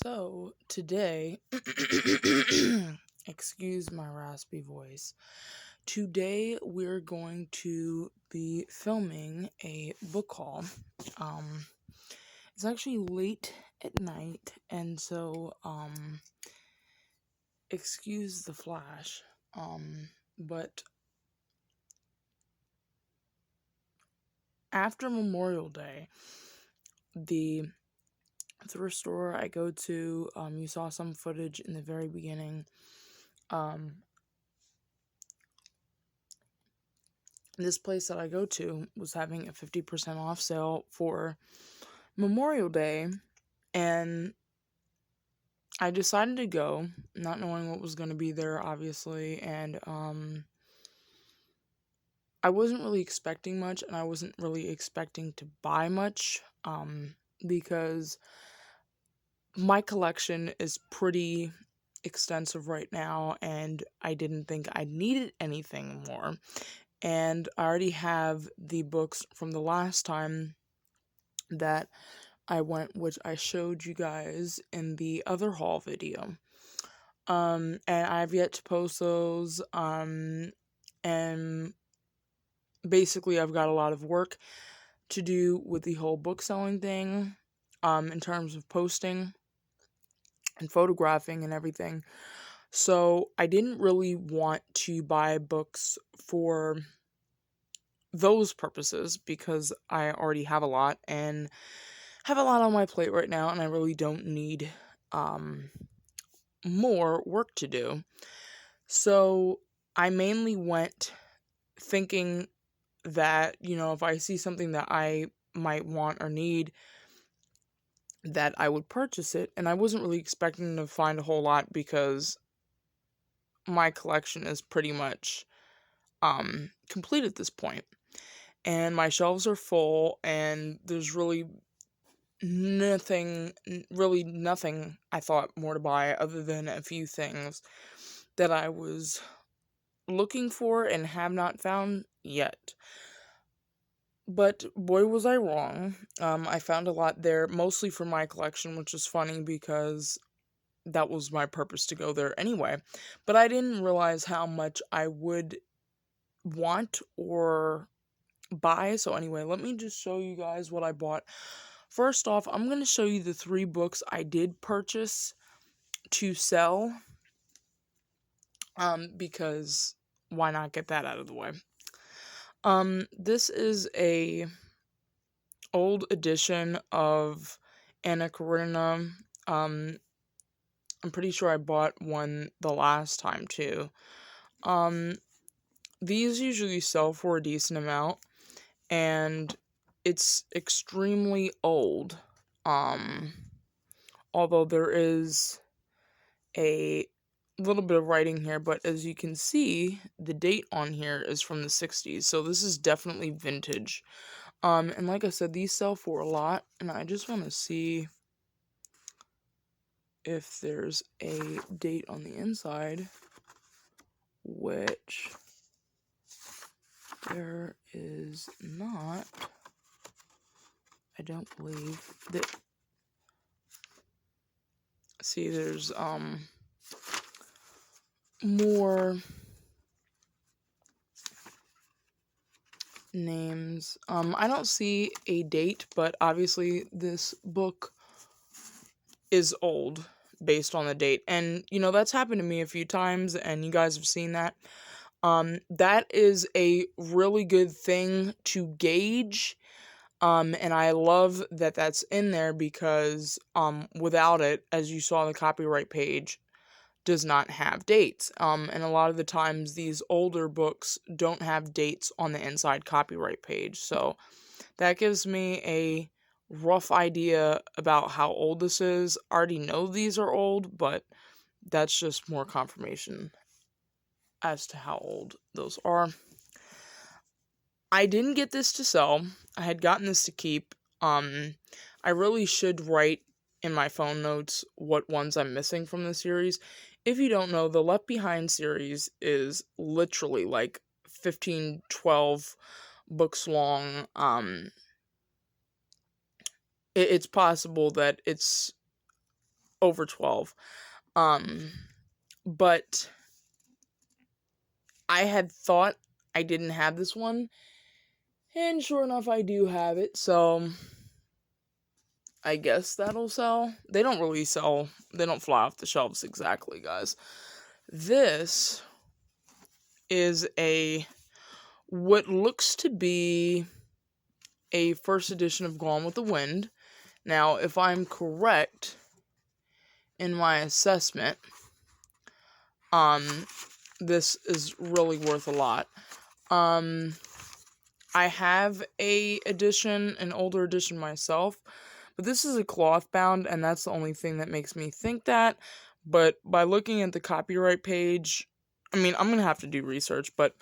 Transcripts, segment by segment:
So today, excuse my raspy voice. Today we're going to be filming a book haul. Um, it's actually late at night, and so excuse the flash. But after Memorial Day, the thrift store I go to, you saw some footage in the very beginning. This place that I go to was having a 50% off sale for Memorial Day, and I decided to go, not knowing what was going to be there, obviously, and I wasn't really expecting much, and I wasn't really expecting to buy much, because my collection is pretty extensive right now, and I didn't think I needed anything more. And I already have the books from the last time that I went, which I showed you guys in the other haul video. And I've yet to post those. And basically I've got a lot of work to do with the whole book selling thing, in terms of posting and photographing and everything. So I didn't really want to buy books for those purposes because I already have a lot and have a lot on my plate right now, and I really don't need more work to do. So I mainly went thinking that, if I see something that I might want or need, that I would purchase it. And I wasn't really expecting to find a whole lot because my collection is pretty much complete at this point. And my shelves are full, and there's really nothing I thought more to buy other than a few things that I was looking for and have not found yet. But boy, was I wrong. I found a lot there, mostly for my collection, which is funny because that was my purpose to go there anyway. But I didn't realize how much I would want or buy. So anyway, let me just show you guys what I bought. First off, I'm going to show you the 3 books I did purchase to sell, because why not get that out of the way. This is a old edition of Anna Karenina. I'm pretty sure I bought one the last time too. These usually sell for a decent amount, and it's extremely old. Although there is a little bit of writing here, but as you can see, the date on here is from the 60s, so this is definitely vintage. And like I said, these sell for a lot, and I just want to see if there's a date on the inside, which there is not. I don't believe that. See, there's more names. I don't see a date, but obviously this book is old based on the date. And, that's happened to me a few times, and you guys have seen that. That is a really good thing to gauge. And I love that that's in there because, without it, as you saw on the copyright page, does not have dates. And a lot of the times these older books don't have dates on the inside copyright page. So that gives me a rough idea about how old this is. I already know these are old, but that's just more confirmation as to how old those are. I didn't get this to sell. I had gotten this to keep. I really should write in my phone notes what ones I'm missing from the series. If you don't know, the Left Behind series is literally like 15, 12 books long. It's possible that it's over 12. But I had thought I didn't have this one, and sure enough, I do have it, so I guess that'll sell. They don't really sell, they don't fly off the shelves exactly, guys. This is what looks to be a first edition of Gone with the Wind. Now, if I'm correct in my assessment, this is really worth a lot. I have an older edition myself, but this is a cloth bound, and that's the only thing that makes me think that. But by looking at the copyright page, I mean, I'm gonna have to do research, but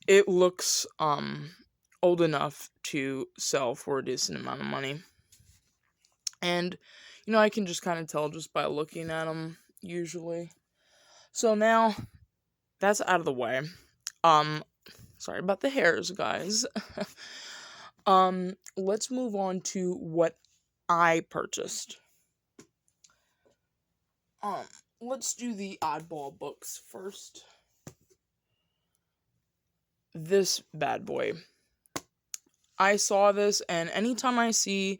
it looks old enough to sell for a decent amount of money. And I can just kind of tell just by looking at them usually. So now that's out of the way. Sorry about the hairs, guys. Let's move on to what I purchased. Let's do the oddball books first. This bad boy. I saw this, and anytime I see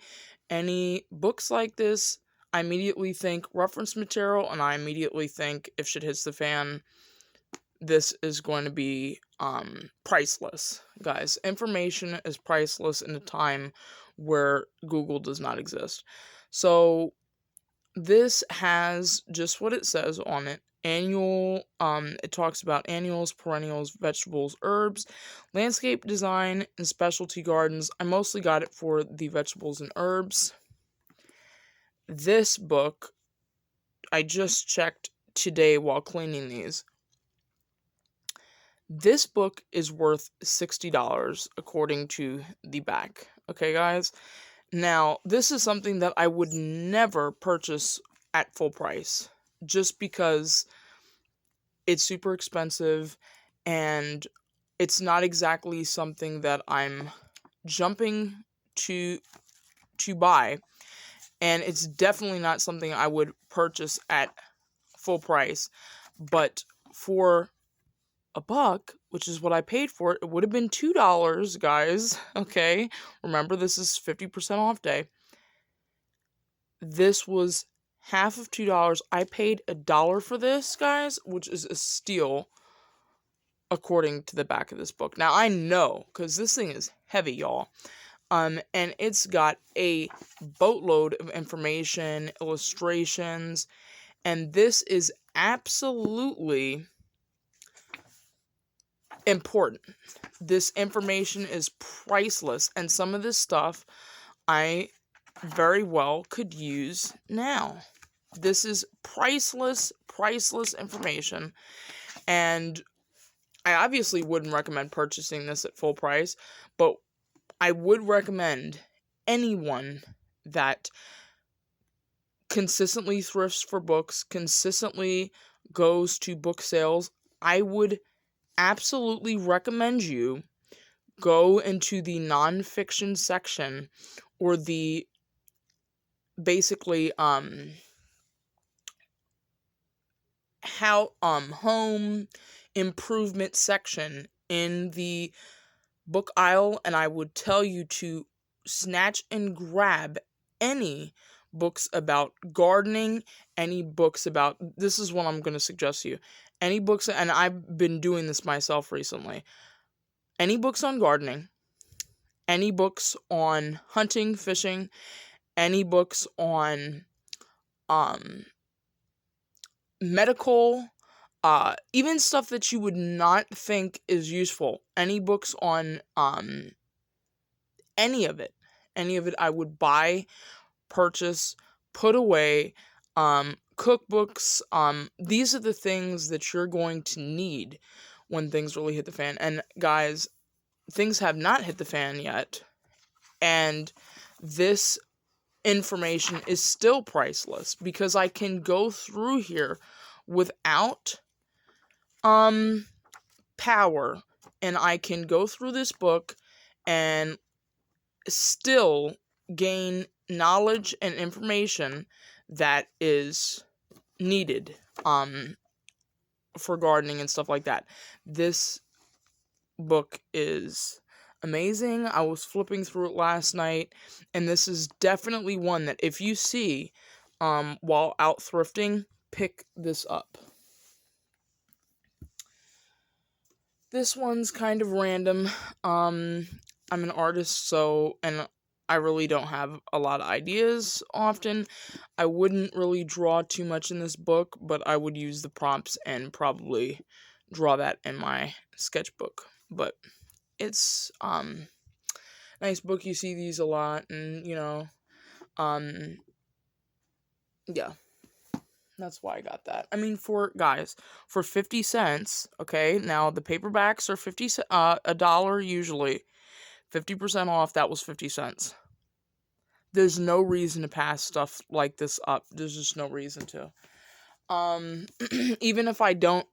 any books like this, I immediately think reference material, and I immediately think if shit hits the fan, this is going to be priceless, guys. Information is priceless in a time where Google does not exist. So this has just what it says on it. Annual, it talks about annuals, perennials, vegetables, herbs, landscape design, and specialty gardens. I mostly got it for the vegetables and herbs. This book, I just checked today while cleaning these. This book is worth $60 according to the back. Okay, guys? Now, this is something that I would never purchase at full price just because it's super expensive and it's not exactly something that I'm jumping to buy, and it's definitely not something I would purchase at full price. But for $1, which is what I paid for it, it would have been $2, guys. Okay, remember this is 50% off day. This was half of $2. I paid $1 for this, guys, which is a steal according to the back of this book. Now I know, because this thing is heavy, y'all. And it's got a boatload of information, illustrations, and this is absolutely important. This information is priceless, and some of this stuff I very well could use now. This is priceless information, and I obviously wouldn't recommend purchasing this at full price, but I would recommend anyone that consistently thrifts for books, consistently goes to book sales, I would absolutely recommend you go into the nonfiction section, or the basically home improvement section in the book aisle, and I would tell you to snatch and grab any books about gardening, any books about, this is what I'm going to suggest to you, any books, and I've been doing this myself recently, any books on gardening, any books on hunting, fishing, any books on medical, even stuff that you would not think is useful. Any books on any of it I would buy, purchase, put away. Cookbooks, these are the things that you're going to need when things really hit the fan. And guys, things have not hit the fan yet, and this information is still priceless because I can go through here without power, and I can go through this book and still gain knowledge and information that is needed for gardening and stuff like that. This book is amazing. I was flipping through it last night, and this is definitely one that if you see while out thrifting, pick this up. This one's kind of random. I'm an artist, and I really don't have a lot of ideas often. I wouldn't really draw too much in this book, but I would use the prompts and probably draw that in my sketchbook. But it's nice book. You see these a lot, and yeah. That's why I got that. I mean, for 50 cents, okay? Now the paperbacks are $1 usually. 50% off, that was 50 cents. There's no reason to pass stuff like this up. There's just no reason to. Even if I don't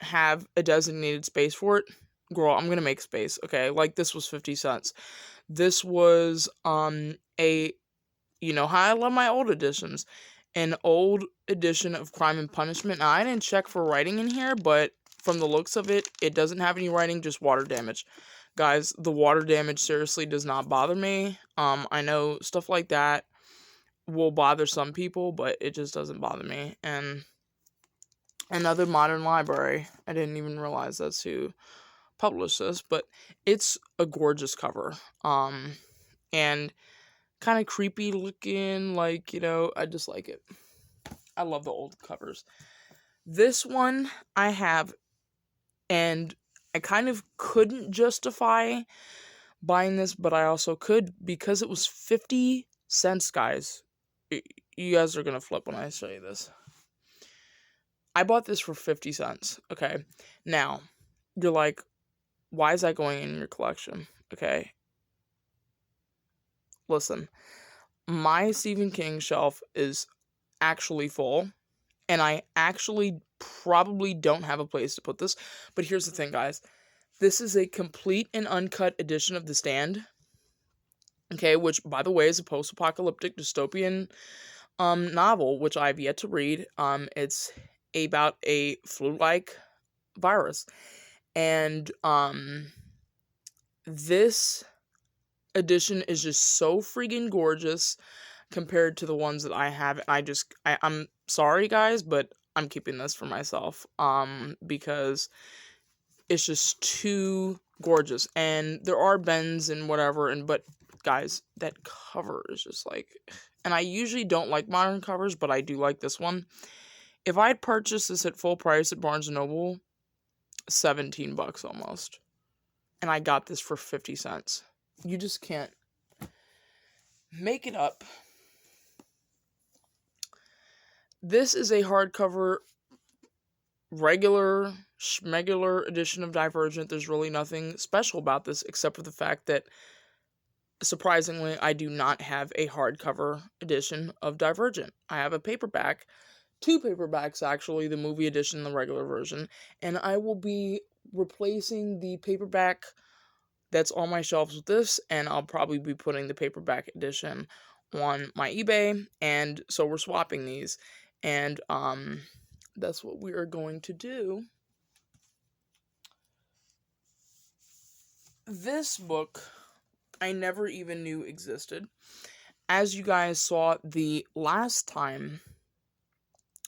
have a designated space for it, girl, I'm going to make space, okay? Like this was 50 cents. This was you know how I love my old editions. An old edition of Crime and Punishment. Now, I didn't check for writing in here, but from the looks of it, it doesn't have any writing, just water damage. Guys, the water damage seriously does not bother me. I know stuff like that will bother some people, but it just doesn't bother me. And another modern library. I didn't even realize that's who published this, but it's a gorgeous cover. And kind of creepy looking, like, I just like it. I love the old covers. This one I have, and I kind of couldn't justify buying this, but I also could because it was 50 cents, guys. You guys are going to flip when I show you this. I bought this for 50 cents, okay? Now, you're like, why is that going in your collection? Okay. Listen, my Stephen King shelf is actually full, and I actually probably don't have a place to put this. But here's the thing, guys. This is a complete and uncut edition of The Stand. Okay, which, by the way, is a post-apocalyptic dystopian novel, which I've yet to read. It's about a flu-like virus. And this edition is just so freaking gorgeous compared to the ones that I have. I'm sorry, guys, but I'm keeping this for myself. Because it's just too gorgeous. And there are bends and whatever, but guys, that cover is just like, and I usually don't like modern covers, but I do like this one. If I had purchased this at full price at Barnes & Noble, $17 almost. And I got this for 50 cents. You just can't make it up. This is a hardcover, regular, schmegular edition of Divergent. There's really nothing special about this except for the fact that, surprisingly, I do not have a hardcover edition of Divergent. I have a paperback, 2 paperbacks actually, the movie edition and the regular version, and I will be replacing the paperback that's on my shelves with this, and I'll probably be putting the paperback edition on my eBay, and so we're swapping these, and that's what we are going to do. This book I never even knew existed. As you guys saw the last time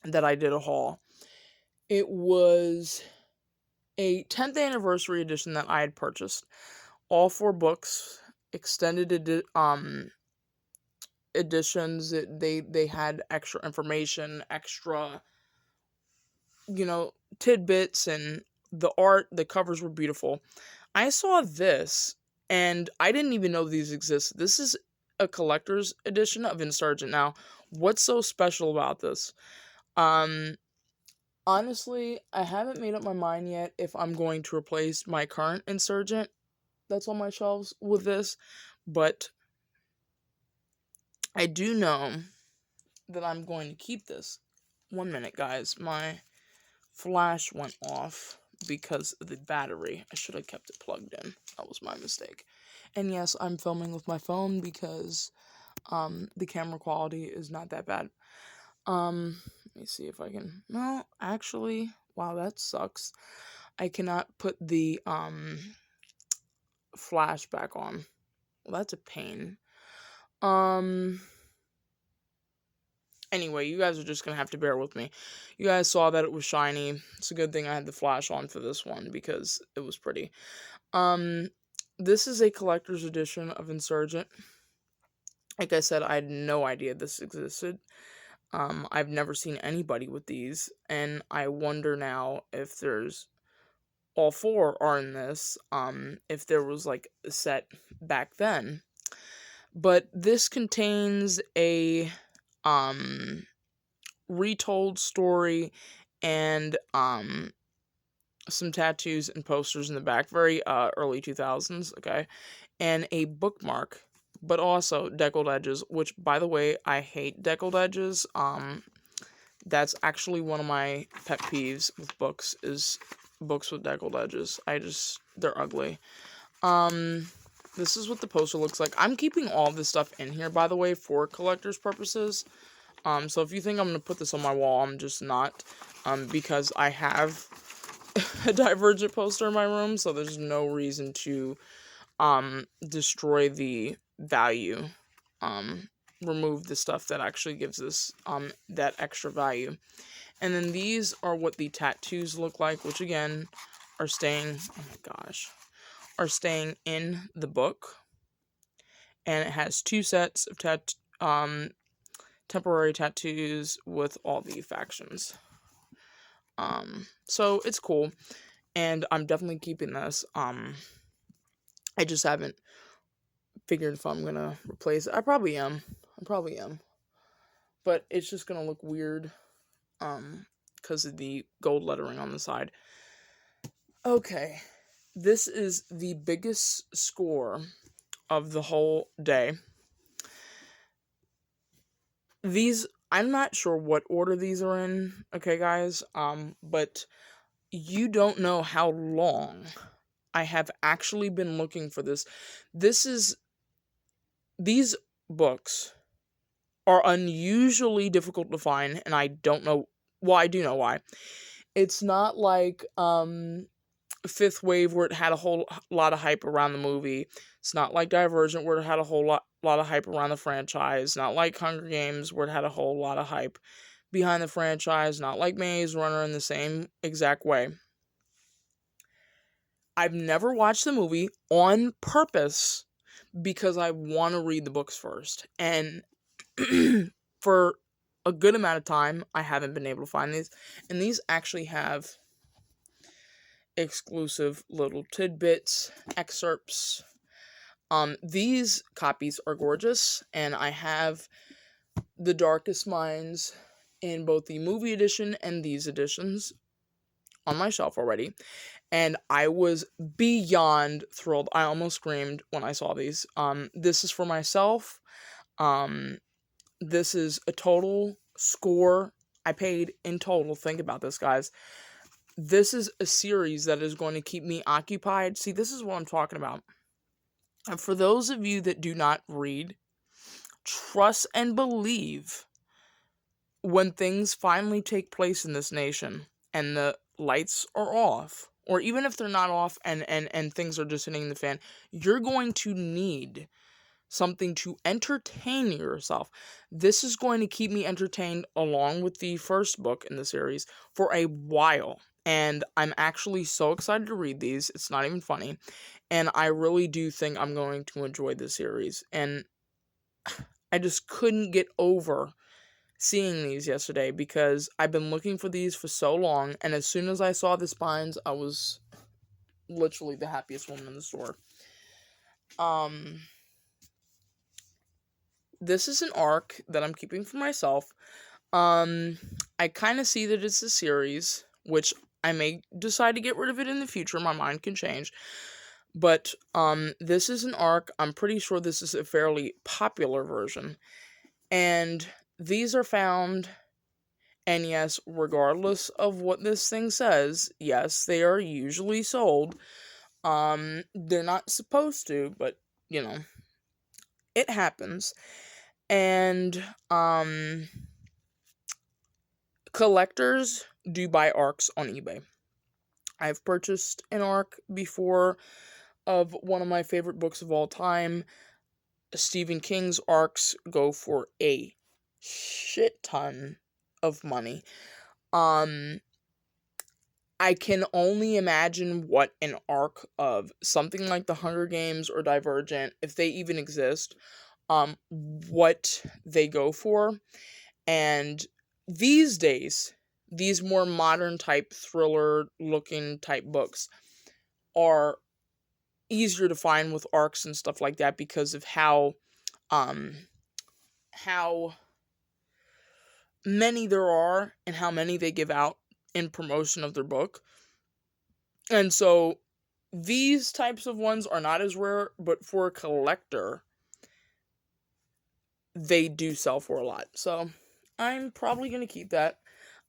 that I did a haul, it was a 10th anniversary edition that I had purchased. All 4 books, extended editions. They had extra information, extra tidbits, and the art, the covers were beautiful. I saw this and I didn't even know these exist. This is a collector's edition of Insurgent. Now, what's so special about this? Honestly, I haven't made up my mind yet if I'm going to replace my current Insurgent that's on my shelves with this, but I do know that I'm going to keep this. 1 minute, guys. My flash went off because of the battery. I should have kept it plugged in. That was my mistake. And yes, I'm filming with my phone because the camera quality is not that bad. Let me see if I can. No, actually, wow, that sucks. I cannot put the flash back on. Well, that's a pain. Um. Anyway, you guys are just gonna have to bear with me. You guys saw that it was shiny. It's a good thing I had the flash on for this one because it was pretty. Um, this is a collector's edition of Insurgent. Like I said, I had no idea this existed. I've never seen anybody with these, and I wonder now if there's all four are in this. If there was like a set back then, but this contains a um retold story and some tattoos and posters in the back, very early 2000s, okay, and a bookmark, but also deckled edges, which by the way, I hate deckled edges. That's actually one of my pet peeves with books is books with deckled edges. They're ugly. um this is what the poster looks like. I'm keeping all this stuff in here, by the way, for collector's purposes. So if you think I'm gonna put this on my wall, I'm just not. Because I have a Divergent poster in my room, so there's no reason to destroy the value. Um, remove the stuff that actually gives this that extra value. And then these are what the tattoos look like, which again are staying. Oh my gosh, are staying in the book, and it has two sets of temporary tattoos with all the factions. So it's cool, and I'm definitely keeping this. I just haven't figured if I'm gonna replace it. I probably am. But it's just gonna look weird, because of the gold lettering on the side. Okay, this is the biggest score of the whole day. These, I'm not sure what order these are in, okay, guys, but you don't know how long I have actually been looking for this. These books are unusually difficult to find, and I don't know, well, I do know why. It's not like, Fifth Wave, where it had a whole lot of hype around the movie. It's not like Divergent, where it had a whole lot of hype around the franchise. Not like Hunger Games, where it had a whole lot of hype behind the franchise. Not like Maze Runner in the same exact way. I've never watched the movie on purpose because I want to read the books first. And for a good amount of time, I haven't been able to find these. And these actually have exclusive little tidbits, excerpts. These copies are gorgeous, and I have The Darkest Minds in both the movie edition and these editions on my shelf already, and I was beyond thrilled. I almost screamed when I saw these. This is for myself. This is a total score I paid in total. Think about this, guys. This is a series that is going to keep me occupied. See, this is what I'm talking about. And for those of you that do not read, trust and believe when things finally take place in this nation and the lights are off, or even if they're not off and things are just hitting the fan, you're going to need something to entertain yourself. This is going to keep me entertained along with the first book in the series for a while. And I'm actually so excited to read these. It's not even funny. And I really do think I'm going to enjoy this series. And I just couldn't get over seeing these yesterday because I've been looking for these for so long. And as soon as I saw the spines, I was literally the happiest woman in the store. This is an arc that I'm keeping for myself. I kind of see that it's a series, which I may decide to get rid of it in the future. My mind can change. But this is an arc. I'm pretty sure this is a fairly popular version. And these are found, and yes, regardless of what this thing says, yes, they are usually sold. They're not supposed to, but you know, it happens. And collectors do buy ARCs on eBay. I've purchased an ARC before of one of my favorite books of all time. Stephen King's ARCs go for a shit ton of money. I can only imagine what an arc of something like The Hunger Games or Divergent, if they even exist, what they go for. And these days, these more modern type thriller looking type books are easier to find with arcs and stuff like that because of um how many there are and how many they give out in promotion of their book. And so these types of ones are not as rare, but for a collector, they do sell for a lot. So I'm probably gonna keep that.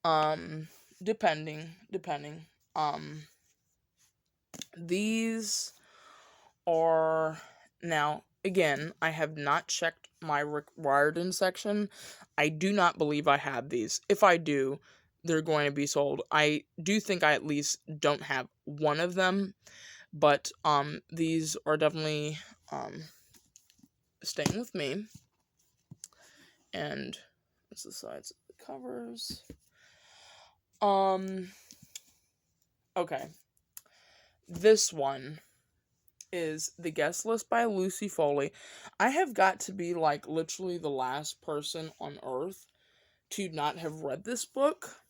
Um, depending. Um, these are now again. I have not checked my Rick Riordan section. I do not believe I have these. If I do, they're going to be sold. I do think I at least don't have one of them, but these are definitely staying with me. And that's the sides of the covers. Okay. This one is The Guest List by Lucy Foley. I have got to be like literally the last person on earth to not have read this book.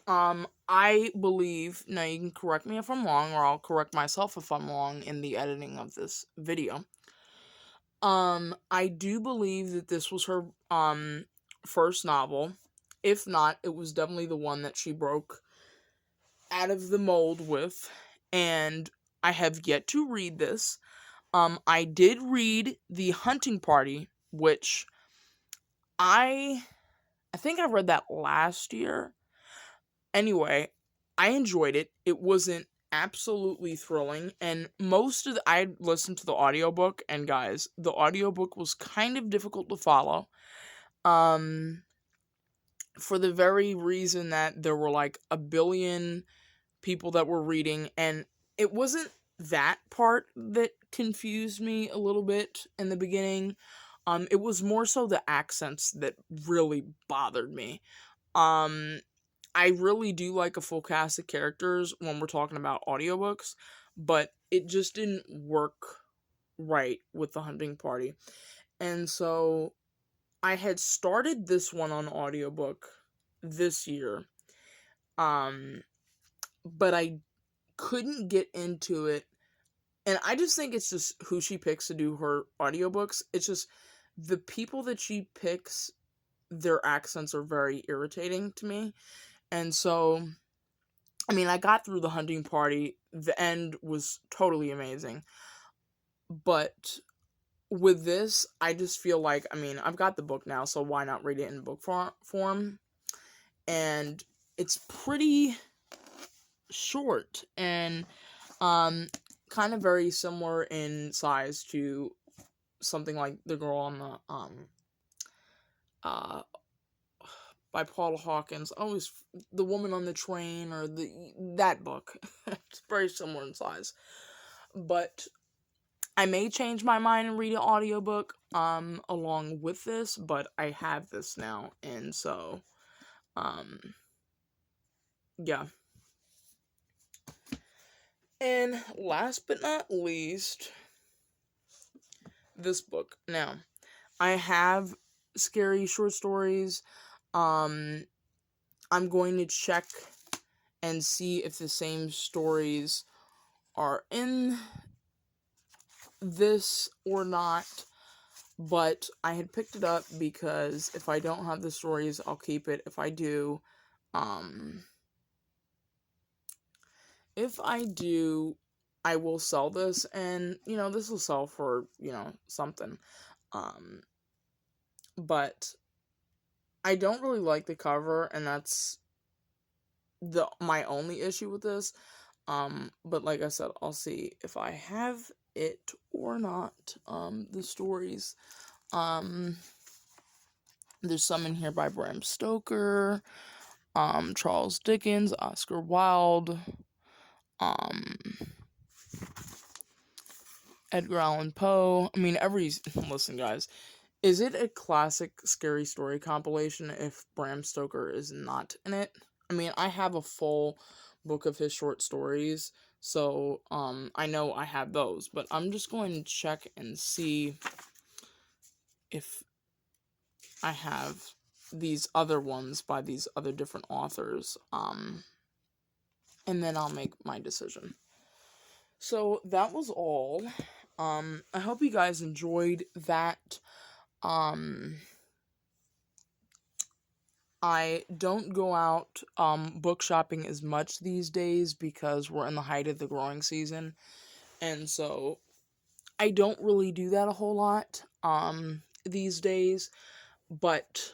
I believe, now you can correct me if I'm wrong, or I'll correct myself if I'm wrong in the editing of this video. I do believe that this was her, first novel. If not, it was definitely the one that she broke out of the mold with, and I have yet to read this. I did read The Hunting Party, which I think I read that last year. Anyway, I enjoyed it. It wasn't absolutely thrilling, and I listened to the audiobook, and guys, the audiobook was kind of difficult to follow. For the very reason that there were like a billion people that were reading, and it wasn't that part that confused me a little bit in the beginning. It was more so the accents that really bothered me. I really do like a full cast of characters when we're talking about audiobooks, but it just didn't work right with The Hunting Party. And so I had started this one on audiobook this year. But I couldn't get into it. And I just think it's just who she picks to do her audiobooks. It's just the people that she picks, their accents are very irritating to me. And so, I mean, I got through The Hunting Party. The end was totally amazing. But with this, I just feel like, I mean, I've got the book now, so why not read it in book form? And it's pretty short and kind of very similar in size to something like The Girl on the by Paula Hawkins. Always The Woman on the Train, or that book. It's very similar in size. But I may change my mind and read an audiobook along with this, but I have this now, and so yeah. And last but not least, this book. Now, I have scary short stories. I'm going to check and see if the same stories are in this or not. But I had picked it up because if I don't have the stories, I'll keep it. If I do, I will sell this, and this will sell for something. But I don't really like the cover, and that's my only issue with this. But like I said, I'll see if I have it or not. The stories. There's some in here by Bram Stoker. Charles Dickens, Oscar Wilde, um, Edgar Allan Poe. I mean, listen, guys, is it a classic scary story compilation if Bram Stoker is not in it? I mean, I have a full book of his short stories, so I know I have those, but I'm just going to check and see if I have these other ones by these other different authors, and then I'll make my decision. So that was all. I hope you guys enjoyed that. I don't go out book shopping as much these days because we're in the height of the growing season, and so I don't really do that a whole lot these days, but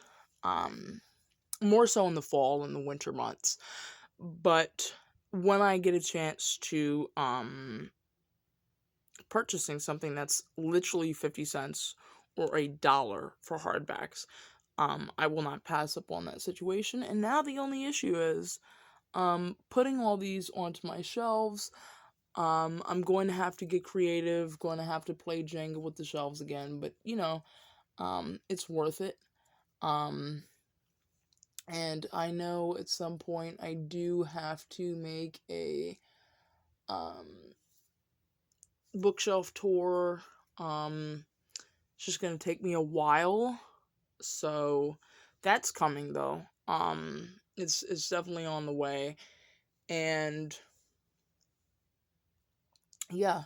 more so in the fall and the winter months. But when I get a chance to purchasing something that's literally 50 cents or $1 for hardbacks, I will not pass up on that situation. And now the only issue is putting all these onto my shelves. I'm going to have to get creative, going to have to play Jenga with the shelves again, but it's worth it. And I know at some point I do have to make a bookshelf tour. It's just gonna take me a while, so that's coming though. It's definitely on the way, and yeah.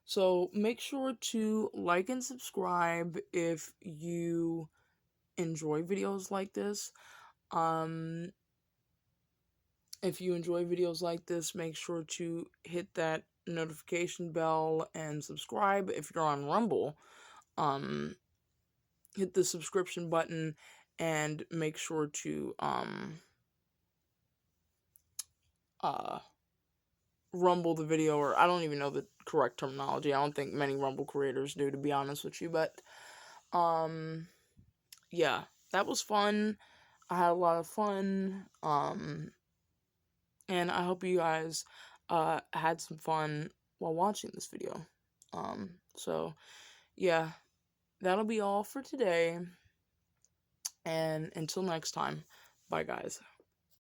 So make sure to like and subscribe if you enjoy videos like this. Um, if you enjoy videos like this, make sure to hit that notification bell and subscribe. If you're on Rumble, um, hit the subscription button and make sure to uh rumble the video, or I don't even know the correct terminology. I don't think many Rumble creators do, to be honest with you, but um yeah, that was fun. I had a lot of fun. And I hope you guys had some fun while watching this video. So yeah, that'll be all for today. And until next time, bye guys.